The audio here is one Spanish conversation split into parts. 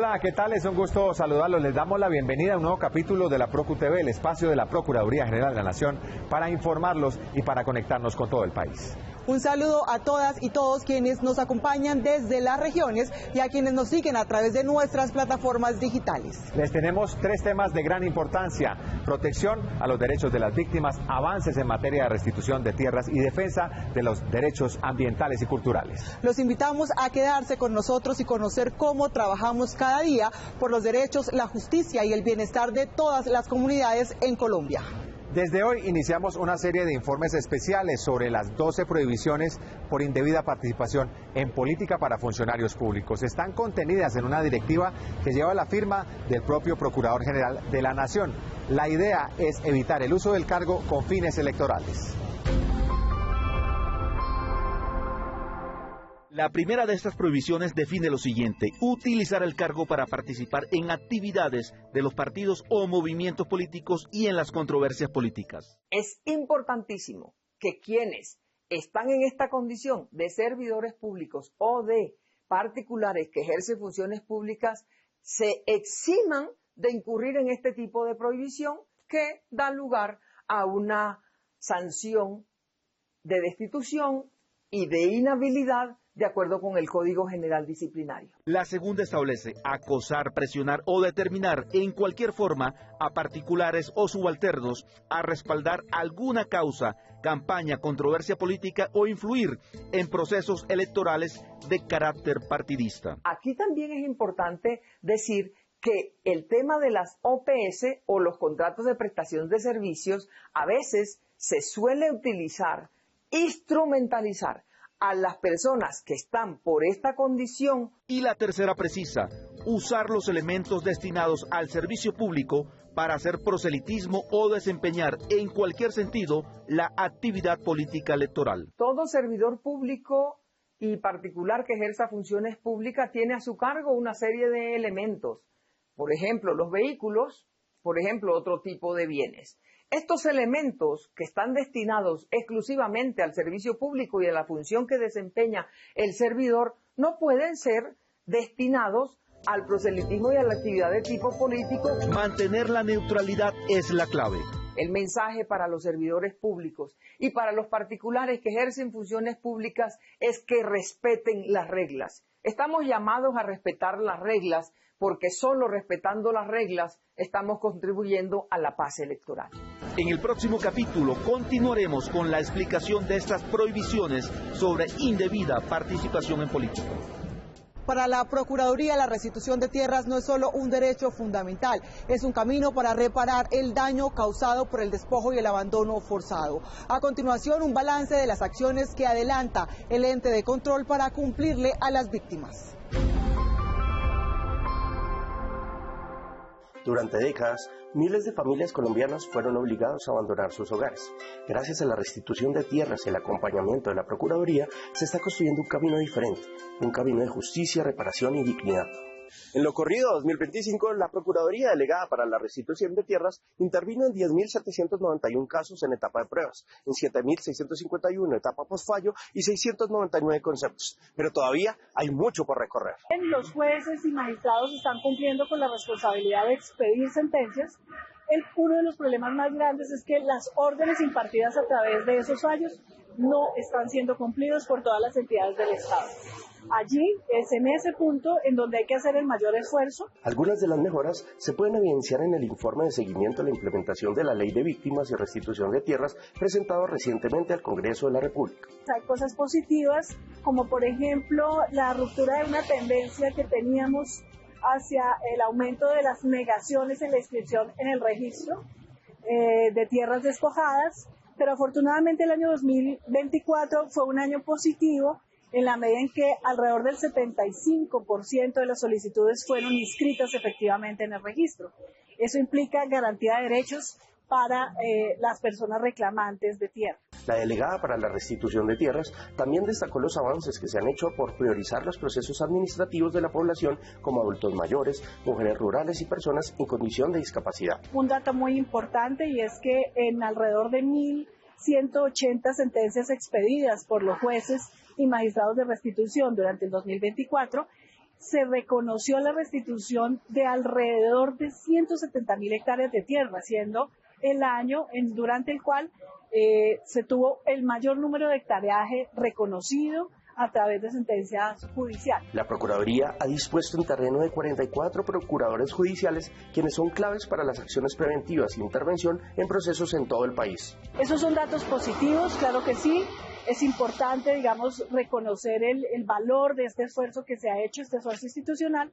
Hola, ¿qué tal? Es un gusto saludarlos. Les damos la bienvenida a un nuevo capítulo de la ProcuTV, el espacio de la Procuraduría General de la Nación, para informarlos y para conectarnos con todo el país. Un saludo a todas y todos quienes nos acompañan desde las regiones y a quienes nos siguen a través de nuestras plataformas digitales. Les tenemos 3 temas de gran importancia: protección a los derechos de las víctimas, avances en materia de restitución de tierras y defensa de los derechos ambientales y culturales. Los invitamos a quedarse con nosotros y conocer cómo trabajamos cada día por los derechos, la justicia y el bienestar de todas las comunidades en Colombia. Desde hoy iniciamos una serie de informes especiales sobre las 12 prohibiciones por indebida participación en política para funcionarios públicos. Están contenidas en una directiva que lleva la firma del propio Procurador General de la Nación. La idea es evitar el uso del cargo con fines electorales. La primera de estas prohibiciones define lo siguiente: utilizar el cargo para participar en actividades de los partidos o movimientos políticos y en las controversias políticas. Es importantísimo que quienes están en esta condición de servidores públicos o de particulares que ejercen funciones públicas se eximan de incurrir en este tipo de prohibición que da lugar a una sanción de destitución y de inhabilidad de acuerdo con el Código General Disciplinario. La segunda establece acosar, presionar o determinar en cualquier forma a particulares o subalternos a respaldar alguna causa, campaña, controversia política o influir en procesos electorales de carácter partidista. Aquí también es importante decir que el tema de las OPS o los contratos de prestación de servicios a veces se suele utilizar, instrumentalizar a las personas que están por esta condición. Y la tercera precisa usar los elementos destinados al servicio público para hacer proselitismo o desempeñar en cualquier sentido la actividad política electoral. Todo servidor público y particular que ejerza funciones públicas tiene a su cargo una serie de elementos. Por ejemplo, los vehículos, por ejemplo, otro tipo de bienes. Estos elementos que están destinados exclusivamente al servicio público y a la función que desempeña el servidor no pueden ser destinados al proselitismo y a la actividad de tipo político. Mantener la neutralidad es la clave. El mensaje para los servidores públicos y para los particulares que ejercen funciones públicas es que respeten las reglas. Estamos llamados a respetar las reglas porque solo respetando las reglas estamos contribuyendo a la paz electoral. En el próximo capítulo continuaremos con la explicación de estas prohibiciones sobre indebida participación en política. Para la Procuraduría, la restitución de tierras no es solo un derecho fundamental, es un camino para reparar el daño causado por el despojo y el abandono forzado. A continuación, un balance de las acciones que adelanta el ente de control para cumplirle a las víctimas. Durante décadas, miles de familias colombianas fueron obligadas a abandonar sus hogares. Gracias a la restitución de tierras y el acompañamiento de la Procuraduría, se está construyendo un camino diferente, un camino de justicia, reparación y dignidad. En lo corrido 2025, la Procuraduría Delegada para la Restitución de Tierras intervino en 10.791 casos en etapa de pruebas, en 7.651 etapa postfallo y 699 conceptos. Pero todavía hay mucho por recorrer. Los jueces y magistrados están cumpliendo con la responsabilidad de expedir sentencias. Uno de los problemas más grandes es que las órdenes impartidas a través de esos fallos no están siendo cumplidos por todas las entidades del Estado. Allí es en ese punto en donde hay que hacer el mayor esfuerzo. Algunas de las mejoras se pueden evidenciar en el informe de seguimiento de la implementación de la Ley de Víctimas y Restitución de Tierras presentado recientemente al Congreso de la República. Hay cosas positivas, como por ejemplo la ruptura de una tendencia que teníamos hacia el aumento de las negaciones en la inscripción en el registro de tierras despojadas, pero afortunadamente el año 2024 fue un año positivo en la medida en que alrededor del 75% de las solicitudes fueron inscritas efectivamente en el registro. Eso implica garantía de derechos para las personas reclamantes de tierra. La delegada para la restitución de tierras también destacó los avances que se han hecho por priorizar los procesos administrativos de la población como adultos mayores, mujeres rurales y personas en condición de discapacidad. Un dato muy importante y es que en alrededor de 1.180 sentencias expedidas por los jueces y magistrados de restitución durante el 2024, se reconoció la restitución de alrededor de 170.000 hectáreas de tierra, siendo el año durante el cual se tuvo el mayor número de hectareaje reconocido a través de sentencias judiciales. La Procuraduría ha dispuesto en terreno de 44 procuradores judiciales, quienes son claves para las acciones preventivas y intervención en procesos en todo el país. Esos son datos positivos, claro que sí. Es importante, digamos, reconocer el valor de este esfuerzo que se ha hecho, este esfuerzo institucional,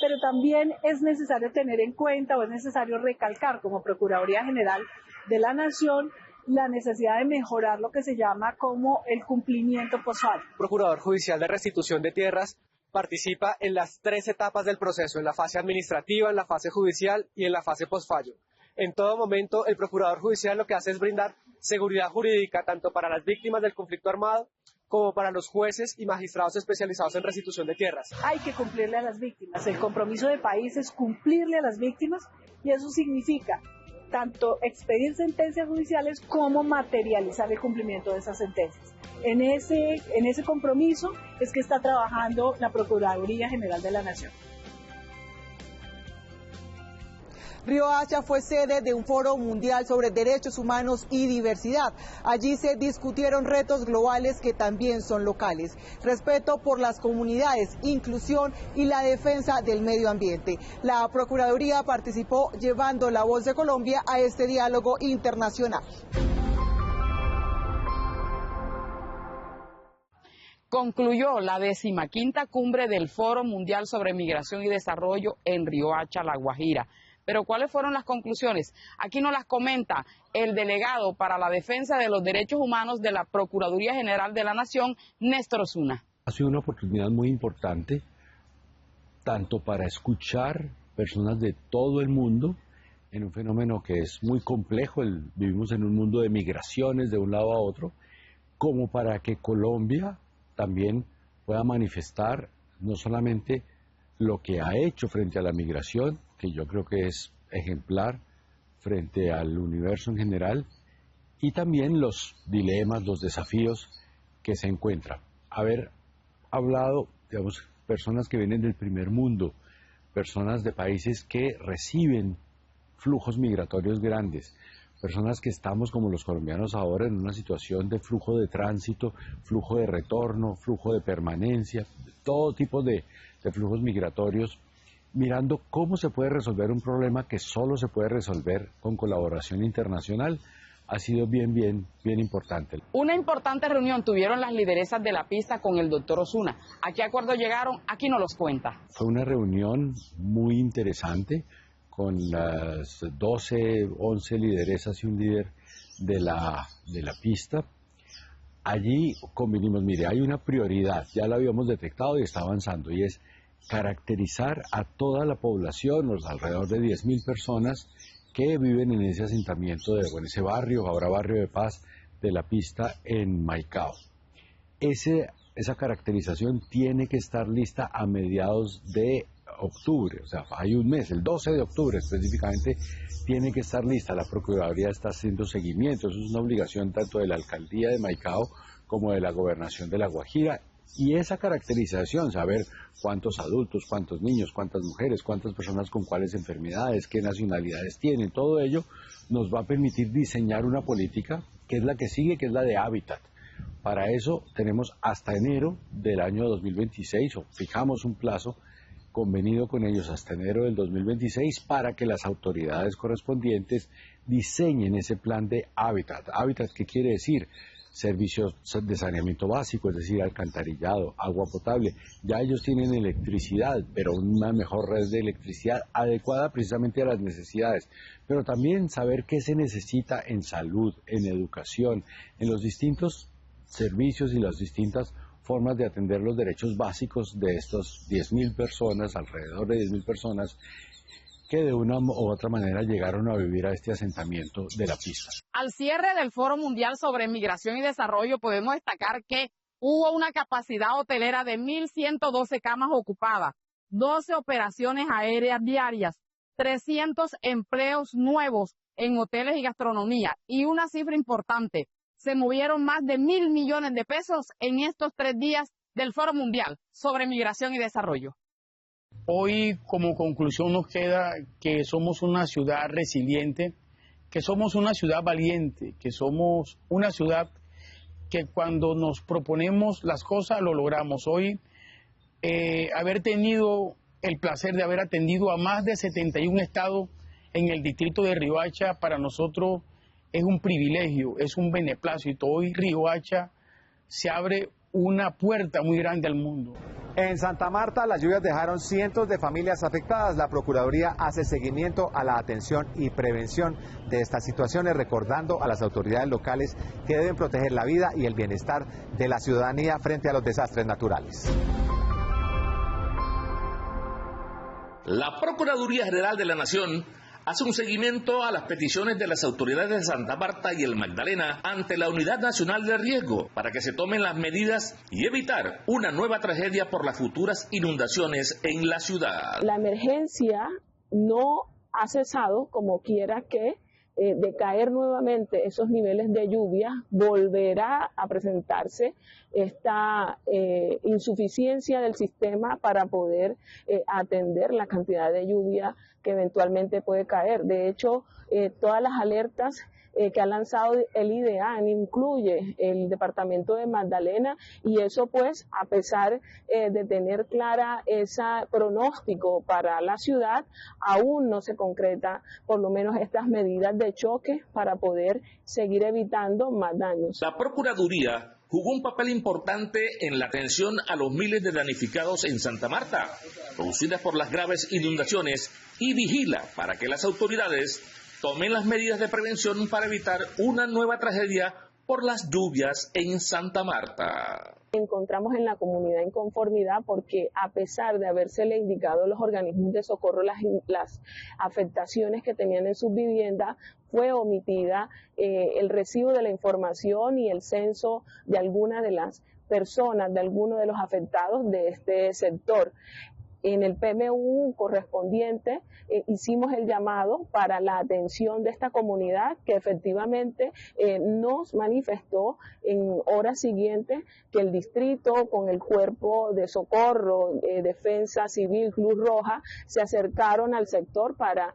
pero también es necesario tener en cuenta o es necesario recalcar como Procuraduría General de la Nación la necesidad de mejorar lo que se llama como el cumplimiento postfallo. El Procurador Judicial de Restitución de Tierras participa en las 3 etapas del proceso, en la fase administrativa, en la fase judicial y en la fase postfallo. En todo momento, el Procurador Judicial lo que hace es brindar seguridad jurídica tanto para las víctimas del conflicto armado como para los jueces y magistrados especializados en restitución de tierras. Hay que cumplirle a las víctimas. El compromiso del país es cumplirle a las víctimas y eso significa tanto expedir sentencias judiciales como materializar el cumplimiento de esas sentencias. En ese compromiso es que está trabajando la Procuraduría General de la Nación. Riohacha fue sede de un foro mundial sobre derechos humanos y diversidad. Allí se discutieron retos globales que también son locales: respeto por las comunidades, inclusión y la defensa del medio ambiente. La Procuraduría participó llevando la voz de Colombia a este diálogo internacional. Concluyó la 15ª cumbre del Foro Mundial sobre Migración y Desarrollo en Riohacha, La Guajira. Pero ¿cuáles fueron las conclusiones? Aquí nos las comenta el delegado para la defensa de los derechos humanos de la Procuraduría General de la Nación, Néstor Osuna. Ha sido una oportunidad muy importante, tanto para escuchar personas de todo el mundo, en un fenómeno que es muy complejo, vivimos en un mundo de migraciones de un lado a otro, como para que Colombia también pueda manifestar no solamente lo que ha hecho frente a la migración, que yo creo que es ejemplar frente al universo en general, y también los dilemas, los desafíos que se encuentran. Haber hablado, digamos, personas que vienen del primer mundo, personas de países que reciben flujos migratorios grandes, personas que estamos como los colombianos ahora en una situación de flujo de tránsito, flujo de retorno, flujo de permanencia, todo tipo de flujos migratorios, mirando cómo se puede resolver un problema que solo se puede resolver con colaboración internacional, ha sido bien importante. Una importante reunión tuvieron las lideresas de la pista con el doctor Osuna. ¿A qué acuerdo llegaron? Aquí nos los cuenta. Fue una reunión muy interesante con las 12, 11 lideresas y un líder de la pista. Allí convinimos, mire, hay una prioridad, ya la habíamos detectado y está avanzando, y es caracterizar a toda la población, los alrededor de 10.000 personas que viven en ese asentamiento, en ese barrio, ahora barrio de Paz, de la pista en Maicao. Esa caracterización tiene que estar lista a mediados de octubre, o sea, hay un mes, el 12 de octubre específicamente, tiene que estar lista. La Procuraduría está haciendo seguimiento, eso es una obligación tanto de la Alcaldía de Maicao como de la Gobernación de La Guajira, y esa caracterización, saber cuántos adultos, cuántos niños, cuántas mujeres, cuántas personas con cuáles enfermedades, qué nacionalidades tienen, todo ello nos va a permitir diseñar una política que es la que sigue, que es la de hábitat. Para eso tenemos hasta enero del año 2026, o fijamos un plazo convenido con ellos hasta enero del 2026 para que las autoridades correspondientes diseñen ese plan de hábitat. Hábitat, ¿qué quiere decir? Servicios de saneamiento básico, es decir, alcantarillado, agua potable. Ya ellos tienen electricidad, pero una mejor red de electricidad adecuada precisamente a las necesidades. Pero también saber qué se necesita en salud, en educación, en los distintos servicios y las distintas formas de atender los derechos básicos de estos 10.000 personas, alrededor de 10.000 personas, que de una u otra manera llegaron a vivir a este asentamiento de la pista. Al cierre del Foro Mundial sobre Migración y Desarrollo podemos destacar que hubo una capacidad hotelera de 1.112 camas ocupadas, 12 operaciones aéreas diarias, 300 empleos nuevos en hoteles y gastronomía, y una cifra importante, se movieron más de 1.000 millones de pesos en estos 3 días del Foro Mundial sobre Migración y Desarrollo. Hoy como conclusión nos queda que somos una ciudad resiliente, que somos una ciudad valiente, que somos una ciudad que cuando nos proponemos las cosas lo logramos. Hoy haber tenido el placer de haber atendido a más de 71 estados en el distrito de Riohacha, para nosotros es un privilegio, es un beneplácito. Hoy Riohacha se abre una puerta muy grande al mundo. En Santa Marta, las lluvias dejaron cientos de familias afectadas. La Procuraduría hace seguimiento a la atención y prevención de estas situaciones, recordando a las autoridades locales que deben proteger la vida y el bienestar de la ciudadanía frente a los desastres naturales. La Procuraduría General de la Nación hace un seguimiento a las peticiones de las autoridades de Santa Marta y el Magdalena ante la Unidad Nacional de Riesgo para que se tomen las medidas y evitar una nueva tragedia por las futuras inundaciones en la ciudad. La emergencia no ha cesado, como quiera que de caer nuevamente esos niveles de lluvia, volverá a presentarse esta insuficiencia del sistema para poder atender la cantidad de lluvia que eventualmente puede caer. De hecho, todas las alertas que ha lanzado el IDEAN incluye el departamento de Magdalena, y eso pues a pesar de tener clara ese pronóstico para la ciudad, aún no se concreta por lo menos estas medidas de choque para poder seguir evitando más daños. La Procuraduría jugó un papel importante en la atención a los miles de damnificados en Santa Marta, producidas por las graves inundaciones, y vigila para que las autoridades tomen las medidas de prevención para evitar una nueva tragedia por las lluvias en Santa Marta. Encontramos en la comunidad inconformidad porque a pesar de habérsele indicado a los organismos de socorro las afectaciones que tenían en sus viviendas, fue omitida el recibo de la información y el censo de alguna de las personas, de algunos de los afectados de este sector. En el PMU correspondiente hicimos el llamado para la atención de esta comunidad, que efectivamente nos manifestó en horas siguientes que el distrito con el cuerpo de socorro, Defensa Civil, Cruz Roja, se acercaron al sector para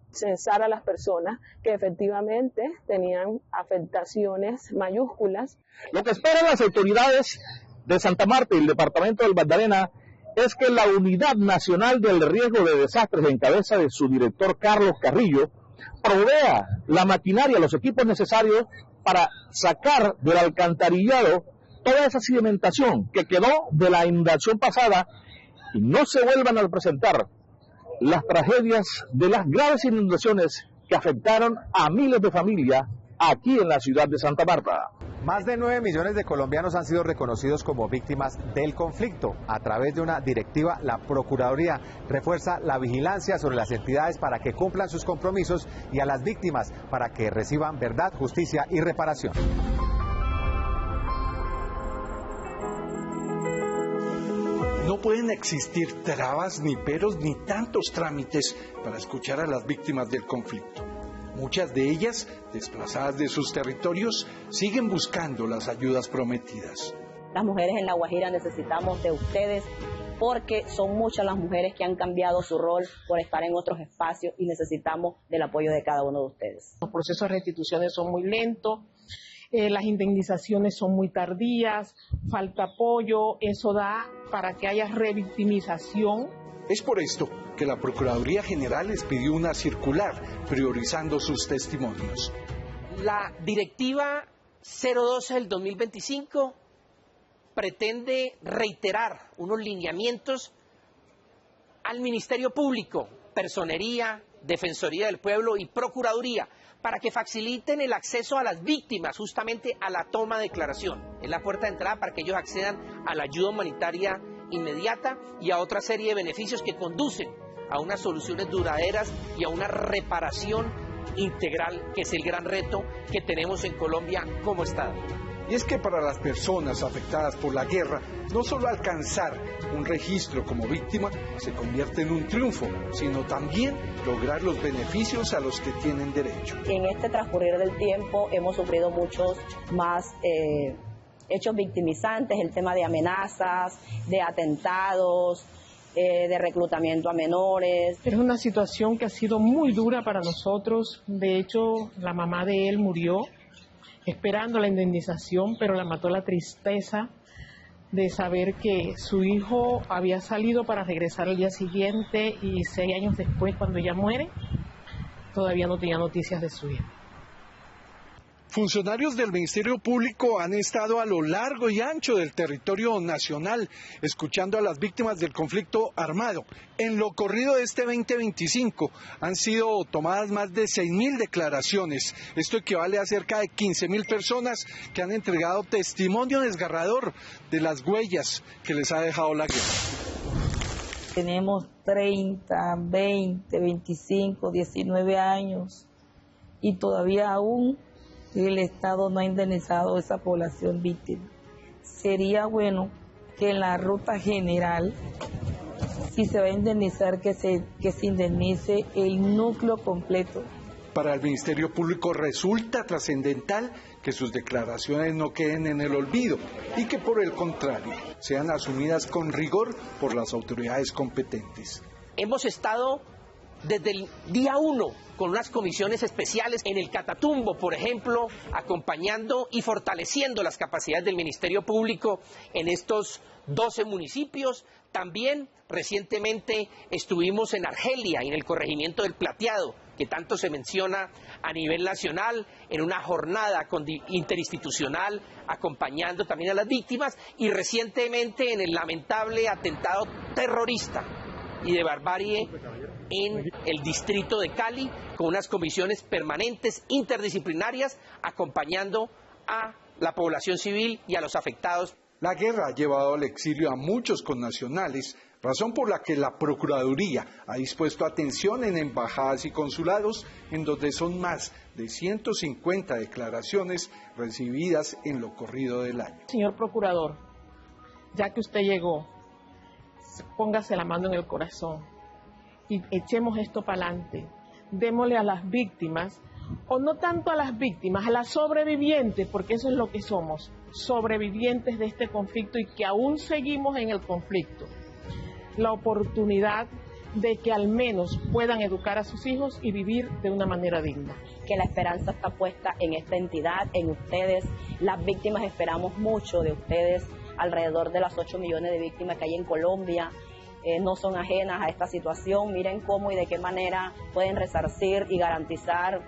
censar a las personas que efectivamente tenían afectaciones mayúsculas. Lo que esperan las autoridades de Santa Marta y el departamento del Magdalena es que la Unidad Nacional del Riesgo de Desastres, en cabeza de su director Carlos Carrillo, provea la maquinaria, los equipos necesarios para sacar del alcantarillado toda esa sedimentación que quedó de la inundación pasada y no se vuelvan a presentar las tragedias de las graves inundaciones que afectaron a miles de familias aquí en la ciudad de Santa Marta. Más de 9 millones de colombianos han sido reconocidos como víctimas del conflicto. A través de una directiva, la Procuraduría refuerza la vigilancia sobre las entidades para que cumplan sus compromisos y a las víctimas para que reciban verdad, justicia y reparación. No pueden existir trabas, ni peros, ni tantos trámites para escuchar a las víctimas del conflicto. Muchas de ellas, desplazadas de sus territorios, siguen buscando las ayudas prometidas. Las mujeres en La Guajira necesitamos de ustedes porque son muchas las mujeres que han cambiado su rol por estar en otros espacios y necesitamos del apoyo de cada uno de ustedes. Los procesos de restituciones son muy lentos, las indemnizaciones son muy tardías, falta apoyo, eso da para que haya revictimización. Es por esto que la Procuraduría General les pidió una circular priorizando sus testimonios. La Directiva 012 del 2025 pretende reiterar unos lineamientos al Ministerio Público, Personería, Defensoría del Pueblo y Procuraduría para que faciliten el acceso a las víctimas justamente a la toma de declaración. Es la puerta de entrada para que ellos accedan a la ayuda humanitaria inmediata y a otra serie de beneficios que conducen a unas soluciones duraderas y a una reparación integral, que es el gran reto que tenemos en Colombia como Estado. Y es que para las personas afectadas por la guerra, no solo alcanzar un registro como víctima se convierte en un triunfo, sino también lograr los beneficios a los que tienen derecho. En este transcurrir del tiempo hemos sufrido muchos más hechos victimizantes, el tema de amenazas, de atentados, de reclutamiento a menores. Es una situación que ha sido muy dura para nosotros. De hecho, la mamá de él murió esperando la indemnización, pero la mató la tristeza de saber que su hijo había salido para regresar al día siguiente y 6 años después, cuando ella muere, todavía no tenía noticias de su hijo. Funcionarios del Ministerio Público han estado a lo largo y ancho del territorio nacional escuchando a las víctimas del conflicto armado. En lo corrido de este 2025 han sido tomadas más de 6.000 declaraciones. Esto equivale a cerca de 15.000 personas que han entregado testimonio desgarrador de las huellas que les ha dejado la guerra. Tenemos 30, 20, 25, 19 años y todavía aún el Estado no ha indemnizado a esa población víctima. Sería bueno que en la ruta general, si se va a indemnizar, que se indemnice el núcleo completo. Para el Ministerio Público resulta trascendental que sus declaraciones no queden en el olvido y que por el contrario sean asumidas con rigor por las autoridades competentes. Hemos estado desde el día 1 con unas comisiones especiales en el Catatumbo, por ejemplo, acompañando y fortaleciendo las capacidades del Ministerio Público en estos 12 municipios. También recientemente estuvimos en Argelia, en el corregimiento del Plateado, que tanto se menciona a nivel nacional, en una jornada interinstitucional, acompañando también a las víctimas, y recientemente en el lamentable atentado terrorista y de barbarie en el distrito de Cali, con unas comisiones permanentes interdisciplinarias acompañando a la población civil y a los afectados. La guerra ha llevado al exilio a muchos connacionales, razón por la que la Procuraduría ha dispuesto atención en embajadas y consulados, en donde son más de 150 declaraciones recibidas en lo corrido del año. Señor Procurador, ya que usted llegó, póngase la mano en el corazón y echemos esto para adelante. Démosle a las víctimas, o no tanto a las víctimas, a las sobrevivientes, porque eso es lo que somos, sobrevivientes de este conflicto y que aún seguimos en el conflicto, la oportunidad de que al menos puedan educar a sus hijos y vivir de una manera digna. Que la esperanza está puesta en esta entidad, en ustedes. Las víctimas esperamos mucho de ustedes, alrededor de las 8 millones de víctimas que hay en Colombia. No son ajenas a esta situación. Miren cómo y de qué manera pueden resarcir y garantizar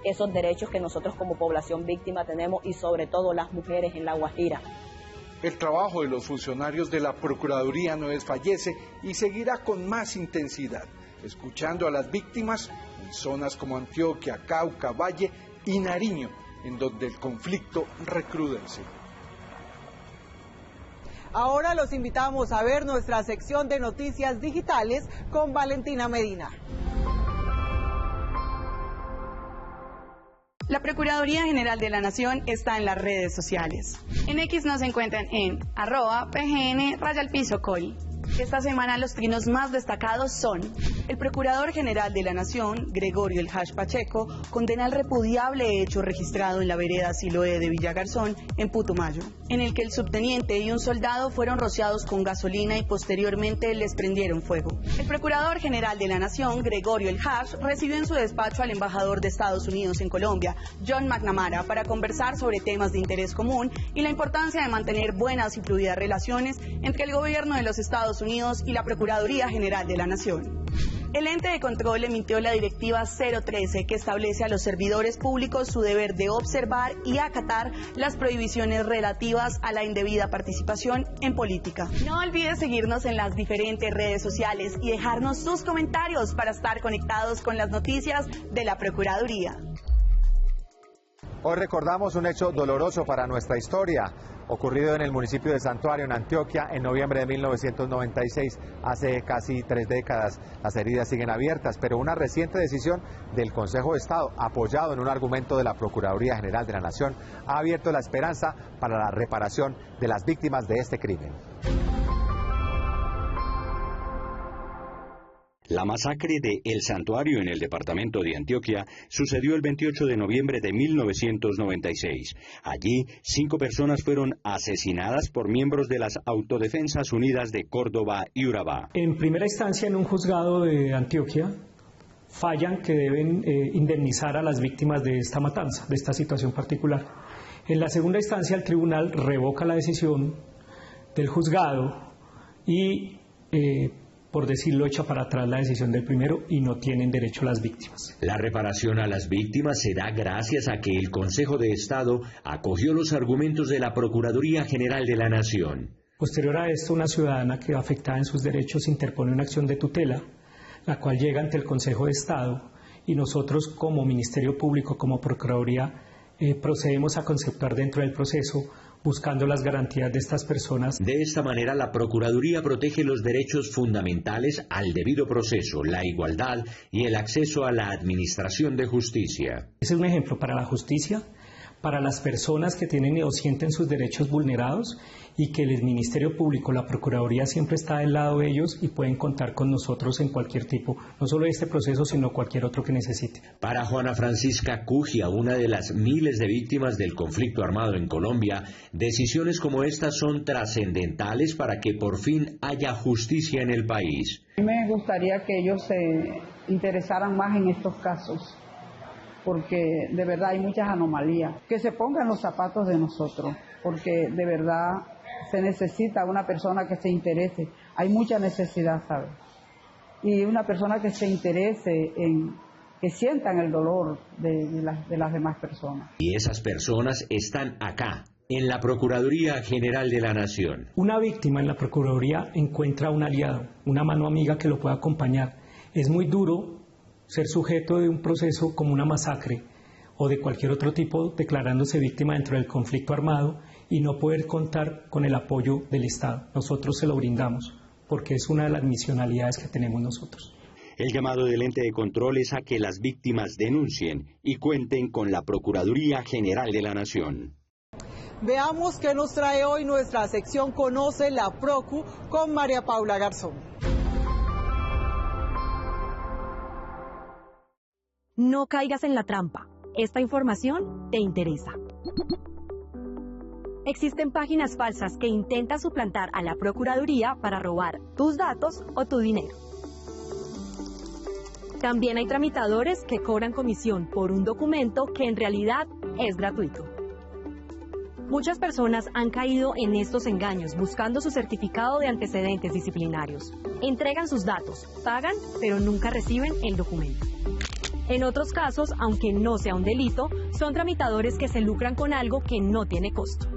esos derechos que nosotros como población víctima tenemos, y sobre todo las mujeres en La Guajira. El trabajo de los funcionarios de la Procuraduría no desfallece y seguirá con más intensidad, escuchando a las víctimas en zonas como Antioquia, Cauca, Valle y Nariño, en donde el conflicto recrudece. Ahora los invitamos a ver nuestra sección de noticias digitales con Valentina Medina. La Procuraduría General de la Nación está en las redes sociales. En X nos encuentran en @PGN_Coli. Esta semana los trinos más destacados son: el Procurador General de la Nación, Gregorio El Hash Pacheco, condena el repudiable hecho registrado en la vereda Siloé de Villagarzón, en Putumayo, en el que el subteniente y un soldado fueron rociados con gasolina y posteriormente les prendieron fuego. El Procurador General de la Nación, Gregorio El Hash, recibió en su despacho al embajador de Estados Unidos en Colombia, John McNamara, para conversar sobre temas de interés común y la importancia de mantener buenas y fluidas relaciones entre el gobierno de los Estados Unidos y la Procuraduría General de la Nación. El ente de control emitió la Directiva 013, que establece a los servidores públicos su deber de observar y acatar las prohibiciones relativas a la indebida participación en política. No olvides seguirnos en las diferentes redes sociales y dejarnos sus comentarios para estar conectados con las noticias de la Procuraduría. Hoy recordamos un hecho doloroso para nuestra historia, ocurrido en el municipio de Santuario, en Antioquia, en noviembre de 1996, hace casi 3 décadas. Las heridas siguen abiertas, pero una reciente decisión del Consejo de Estado, apoyado en un argumento de la Procuraduría General de la Nación, ha abierto la esperanza para la reparación de las víctimas de este crimen. La masacre de El Santuario en el departamento de Antioquia sucedió el 28 de noviembre de 1996. Allí, 5 personas fueron asesinadas por miembros de las Autodefensas Unidas de Córdoba y Urabá. En primera instancia, en un juzgado de Antioquia, fallan que deben indemnizar a las víctimas de esta matanza, de esta situación particular. En la segunda instancia, el tribunal revoca la decisión del juzgado y por decirlo, echa para atrás la decisión del primero y no tienen derecho las víctimas. La reparación a las víctimas se da gracias a que el Consejo de Estado acogió los argumentos de la Procuraduría General de la Nación. Posterior a esto, una ciudadana que afectada en sus derechos interpone una acción de tutela, la cual llega ante el Consejo de Estado y nosotros como Ministerio Público, como Procuraduría, procedemos a conceptuar dentro del proceso buscando las garantías de estas personas. De esta manera, la Procuraduría protege los derechos fundamentales al debido proceso, la igualdad y el acceso a la administración de justicia. Ese es un ejemplo para la justicia, para las personas que tienen o sienten sus derechos vulnerados y que el Ministerio Público, la Procuraduría siempre está del lado de ellos y pueden contar con nosotros en cualquier tipo, no solo de este proceso, sino cualquier otro que necesite. Para Juana Francisca Cugia, una de las miles de víctimas del conflicto armado en Colombia, decisiones como estas son trascendentales para que por fin haya justicia en el país. Me gustaría que ellos se interesaran más en estos casos, porque de verdad hay muchas anomalías. Que se pongan los zapatos de nosotros, porque de verdad se necesita una persona que se interese. Hay mucha necesidad, ¿sabes? Y una persona que se interese en que sientan el dolor de las demás personas. Y esas personas están acá, en la Procuraduría General de la Nación. Una víctima en la Procuraduría encuentra un aliado, una mano amiga que lo pueda acompañar. Es muy duro ser sujeto de un proceso como una masacre o de cualquier otro tipo declarándose víctima dentro del conflicto armado y no poder contar con el apoyo del Estado. Nosotros se lo brindamos porque es una de las misionalidades que tenemos nosotros. El llamado del ente de control es a que las víctimas denuncien y cuenten con la Procuraduría General de la Nación. Veamos qué nos trae hoy nuestra sección Conoce la Procu con María Paula Garzón. No caigas en la trampa. Esta información te interesa. Existen páginas falsas que intentan suplantar a la Procuraduría para robar tus datos o tu dinero. También hay tramitadores que cobran comisión por un documento que en realidad es gratuito. Muchas personas han caído en estos engaños buscando su certificado de antecedentes disciplinarios. Entregan sus datos, pagan, pero nunca reciben el documento. En otros casos, aunque no sea un delito, son tramitadores que se lucran con algo que no tiene costo.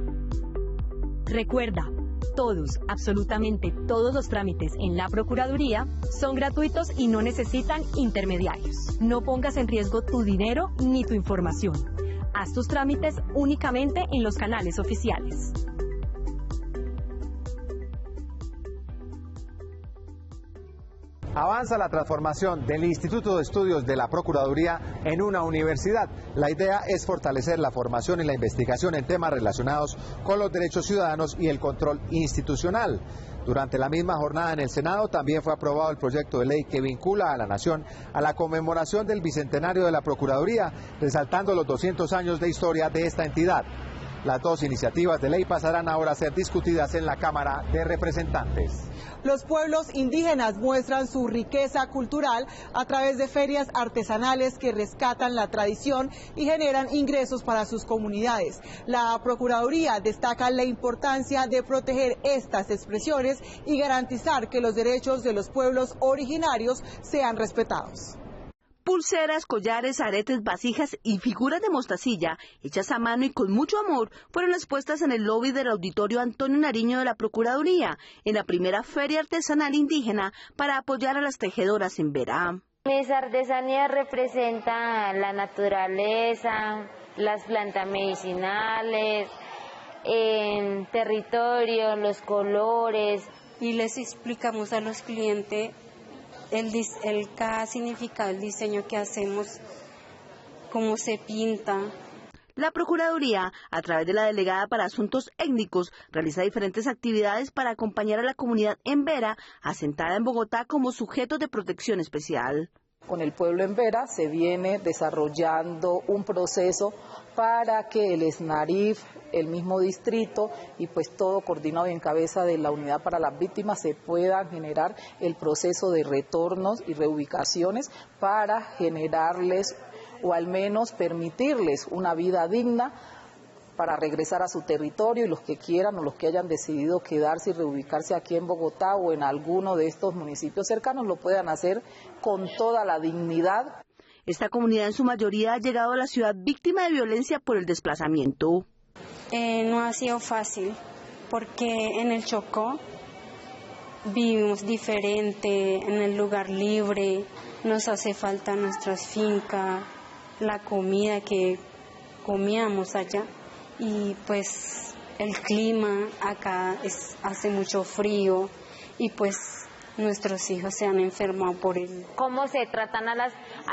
Recuerda, todos, absolutamente todos los trámites en la Procuraduría son gratuitos y no necesitan intermediarios. No pongas en riesgo tu dinero ni tu información. Haz tus trámites únicamente en los canales oficiales. Avanza la transformación del Instituto de Estudios de la Procuraduría en una universidad. La idea es fortalecer la formación y la investigación en temas relacionados con los derechos ciudadanos y el control institucional. Durante la misma jornada en el Senado también fue aprobado el proyecto de ley que vincula a la Nación a la conmemoración del Bicentenario de la Procuraduría, resaltando los 200 años de historia de esta entidad. Las dos iniciativas de ley pasarán ahora a ser discutidas en la Cámara de Representantes. Los pueblos indígenas muestran su riqueza cultural a través de ferias artesanales que rescatan la tradición y generan ingresos para sus comunidades. La Procuraduría destaca la importancia de proteger estas expresiones y garantizar que los derechos de los pueblos originarios sean respetados. Pulseras, collares, aretes, vasijas y figuras de mostacilla, hechas a mano y con mucho amor, fueron expuestas en el lobby del Auditorio Antonio Nariño de la Procuraduría, en la primera Feria Artesanal Indígena para apoyar a las tejedoras en Verá. Mis artesanías representan la naturaleza, las plantas medicinales, el territorio, los colores. Y les explicamos a los clientes cada significado del diseño que hacemos, cómo se pinta. La Procuraduría, a través de la Delegada para Asuntos Étnicos, realiza diferentes actividades para acompañar a la comunidad embera, asentada en Bogotá como sujetos de protección especial. Con el pueblo embera se viene desarrollando un proceso para que el SNARIF, el mismo distrito y pues todo coordinado y en cabeza de la unidad para las víctimas se puedan generar el proceso de retornos y reubicaciones para generarles o al menos permitirles una vida digna para regresar a su territorio, y los que quieran o los que hayan decidido quedarse y reubicarse aquí en Bogotá o en alguno de estos municipios cercanos lo puedan hacer con toda la dignidad. Esta comunidad en su mayoría ha llegado a la ciudad víctima de violencia por el desplazamiento. No ha sido fácil porque en el Chocó vivimos diferente, en el lugar libre, nos hace falta nuestras fincas, la comida que comíamos allá. Y pues el clima acá hace mucho frío y pues nuestros hijos se han enfermado por él. ¿Cómo se tratan a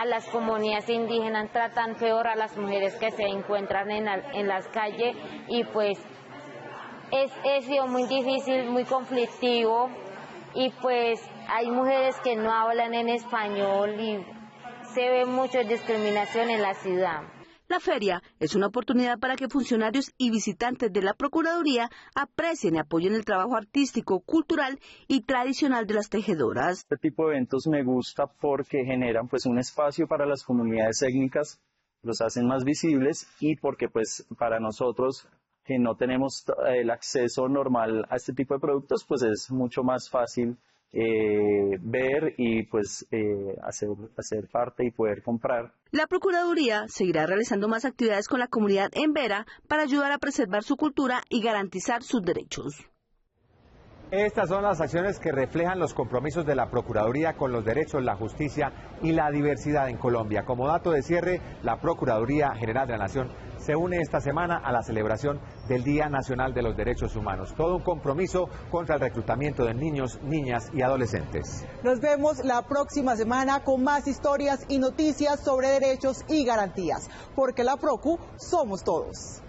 las comunidades indígenas? Tratan peor a las mujeres que se encuentran en las calles y pues es sido muy difícil, muy conflictivo y pues hay mujeres que no hablan en español y se ve mucha discriminación en la ciudad. La feria es una oportunidad para que funcionarios y visitantes de la Procuraduría aprecien y apoyen el trabajo artístico, cultural y tradicional de las tejedoras. Este tipo de eventos me gusta porque generan pues un espacio para las comunidades étnicas, los hacen más visibles y porque pues para nosotros que no tenemos el acceso normal a este tipo de productos pues es mucho más fácil ver y pues hacer parte y poder comprar. La Procuraduría seguirá realizando más actividades con la comunidad embera para ayudar a preservar su cultura y garantizar sus derechos. Estas son las acciones que reflejan los compromisos de la Procuraduría con los derechos, la justicia y la diversidad en Colombia. Como dato de cierre, la Procuraduría General de la Nación se une esta semana a la celebración del Día Nacional de los Derechos Humanos. Todo un compromiso contra el reclutamiento de niños, niñas y adolescentes. Nos vemos la próxima semana con más historias y noticias sobre derechos y garantías, porque la Procu somos todos.